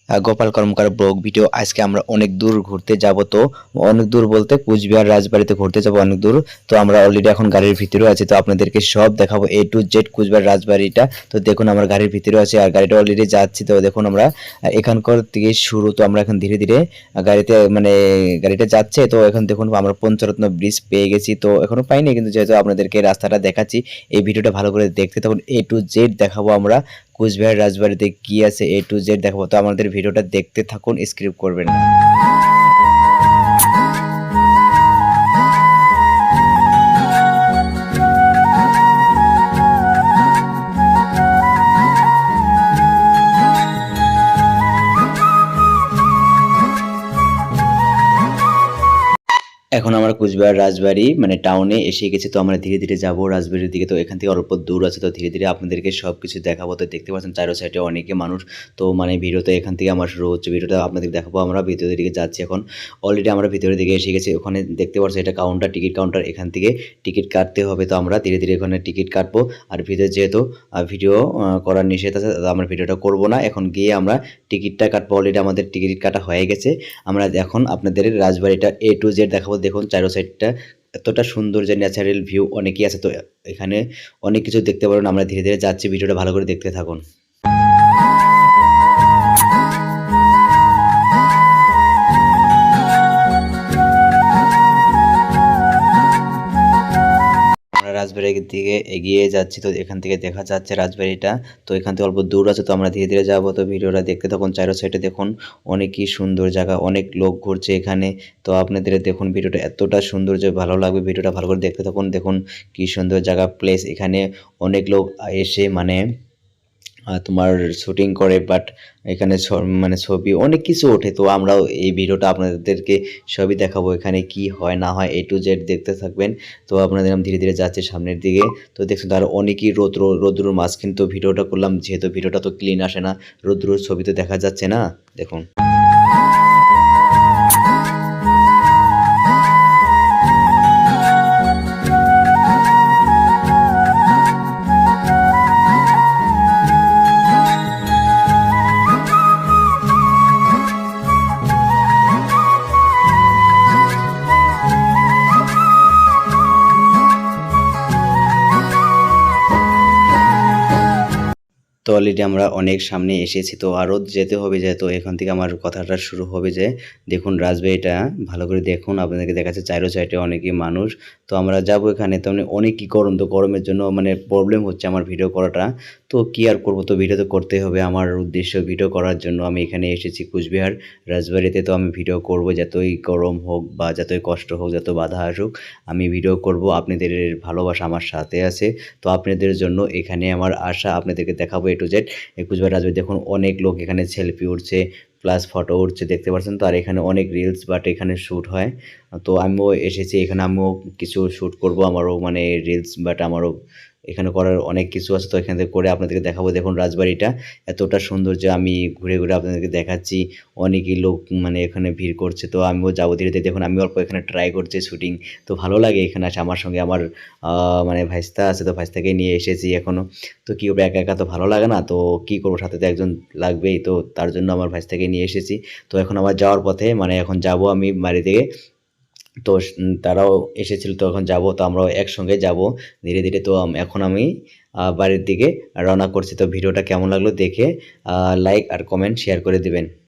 গোপাল কর্মকার blog video. আজকে আমরা অনেক দূর ঘুরতে যাব। তো অনেক দূর বলতে কুচবিহার রাজবাড়িতে ঘুরতে যাব অনেক দূর। তো আমরা অলরেডি এখন গাড়ির ভিতরে আছি, তো আপনাদেরকে সব দেখাবো A to Z কুচবিহার রাজবাড়িটা। তো দেখুন আমরা গাড়ির ভিতরে আছি আর গাড়িটা অলরেডি যাচ্ছি। তো দেখুন আমরা এখানকার থেকে শুরু, তো আমরা এখন ধীরে ধীরে গাড়িতে গাড়িটা যাচ্ছে। তো এখন দেখুন আমরা পঞ্চরত্ন ব্রিজ পেয়ে গেছি, তো এখনো পাইনি, কিন্তু যেহেতু আপনাদেরকে রাস্তাটা দেখাচ্ছি, এই ভিডিওটা ভালো করে দেখতে তখন A to Z দেখাবো আমরা কুচবিহার রাজবাড়িতে কি আছে A to Z দেখাবো। তো আমাদের ভিডিওটা দেখতে থাকুন, স্কিপ করবেন না। এখন আমরা কুচবিহার রাজবাড়ি টাউনে এসে গেছি। তো আমরা ধীরে ধীরে যাবো রাজবাড়ির দিকে। তো এখান থেকে অল্প দূর আছে, তো ধীরে ধীরে আপনাদেরকে সব কিছু দেখাবো। তো দেখতে পাচ্ছেন চারো সাইডে অনেকে মানুষ। তো ভিডিওতে এখান থেকে আমার শুরু হচ্ছে, ভিডিওটা আপনাদের দেখাবো। আমরা ভিতরের দিকে যাচ্ছি এখন। অলরেডি আমরা ভিতরের দিকে এসে গেছি। ওখানে দেখতে পাচ্ছি এটা কাউন্টার, টিকিট কাউন্টার। এখান থেকে টিকিট কাটতে হবে। তো আমরা ধীরে ধীরে এখানে টিকিট কাটবো। আর ভিতরে যেহেতু ভিডিও করার নিষেধ আছে, আমরা ভিডিওটা করব না। এখন গিয়ে আমরা টিকিটটা কাটবো। অলরেডি আমাদের টিকিট কাটা হয়ে গেছে। আমরা এখন আপনাদের রাজবাড়িটা A to Z দেখাবো। দেখুন চারো সাইডটা এতটা সুন্দর, যে ন্যাচারাল ভিউ অনেকই আছে। তো এখানে অনেক কিছু দেখতে পারেন। আমরা ধীরে ধীরে যাচ্ছি, ভিডিওটা ভালো করে দেখতে থাকুন। রাজবাড়ির দিকে এগিয়ে যাচ্ছি। তো এখান থেকে দেখা যাচ্ছে রাজবাড়িটা। তো এখান থেকে অল্প দূর আছে, তো আমরা ধীরে ধীরে যাবো। তো ভিডিওটা দেখতে তখন চারো সাইডে দেখুন অনেকই সুন্দর জায়গা, অনেক লোক ঘুরছে এখানে। তো আপনাদের দেখুন ভিডিওটা এতটা সুন্দর যে ভালো লাগবে, ভিডিওটা ভালো করে দেখতে থাকুন। দেখুন কি সুন্দর জায়গা, প্লেস। এখানে অনেক লোক এসে তোমার শুটিং করে, বাট এখানে ছবি অনেক কিছু ওঠে। তো আমরাও এই ভিডিওটা আপনাদেরকে সবই দেখাবো, এখানে কি হয় না হয় A to Z দেখতে থাকবেন। তো আপনাদের আমি ধীরে ধীরে যাচ্ছে সামনের দিকে। তো দেখছেন তার অনেকই রৌদ্রর মাঝখানে তো ভিডিওটা করলাম, যেহেতু ভিডিওটা তো ক্লিন আসে না, রৌদ্রর ছবি তো দেখা যাচ্ছে না। দেখুন তো অলরেডি আমরা অনেক সামনে এসেছি। তো আরও যেতে হবে, যেহেতু এখান থেকে আমার কথাটা শুরু হবে। যে দেখুন রাজবাড়িটা ভালো করে দেখুন, আপনাদেরকে দেখাচ্ছে চারো সাইডে অনেকই মানুষ। তো আমরা যাবো এখানে। তো অনেকই গরম, তো গরমের জন্য প্রবলেম হচ্ছে আমার ভিডিও করাটা। তো কি আর করবো, তো ভিডিও তো করতে হবে। আমার উদ্দেশ্য ভিডিও করার জন্য আমি এখানে এসেছি কুচবিহার রাজবাড়িতে। তো আমি ভিডিও করব, যতই গরম হোক বা যতই কষ্ট হোক, যত বাধা আসুক, আমি ভিডিও করব। আপনাদের ভালোবাসা আমার সাথে আছে। তো আপনাদের জন্য এখানে আমার আশা, আপনাদেরকে দেখাবো A to Z কুচবিহার রাজবাড়ি। দেখুন অনেক লোক এখানে সেলফি উঠছে, প্লাস ফটো উঠছে, দেখতে পাচ্ছেন। তো আর এখানে অনেক রিলস এখানে শ্যুট হয়। তো আমিও এসেছি এখানে, আমিও কিছু শ্যুট করব। আমারও রিলস আমারও এখানে করার অনেক কিছু আছে। তো এখান থেকে করে আপনাদেরকে দেখাবো। দেখুন রাজবাড়িটা এতটা সুন্দর যে আমি ঘুরে ঘুরে আপনাদেরকে দেখাচ্ছি। অনেকই লোক এখানে ভিড় করছে। তো আমিও যাবো ধীরে ধীরে। দেখুন আমি অল্প এখানে ট্রাই করছি শুটিং। তো ভালো লাগে এখানে আসে। আমার সঙ্গে আমার ভাইস্তা আছে, তো ভাইস্তাকে নিয়ে এসেছি এখনও। তো কী করবো, একা একা তো ভালো লাগে না। তো কী করবো, সাথে তো একজন লাগবেই। তো তার জন্য আমার ভাইস্তাকে নিয়ে এসেছি। তো এখন আমার যাওয়ার পথে এখন যাব আমি বাড়ি থেকে। তো তারাও এসেছিল, তো এখন যাব। তো আমরাও একসঙ্গে যাব ধীরে ধীরে। তো এখন আমি বাড়ির দিকে রওনা করছি। তো ভিডিওটা কেমন লাগলো দেখে লাইক আর কমেন্ট শেয়ার করে দিবেন।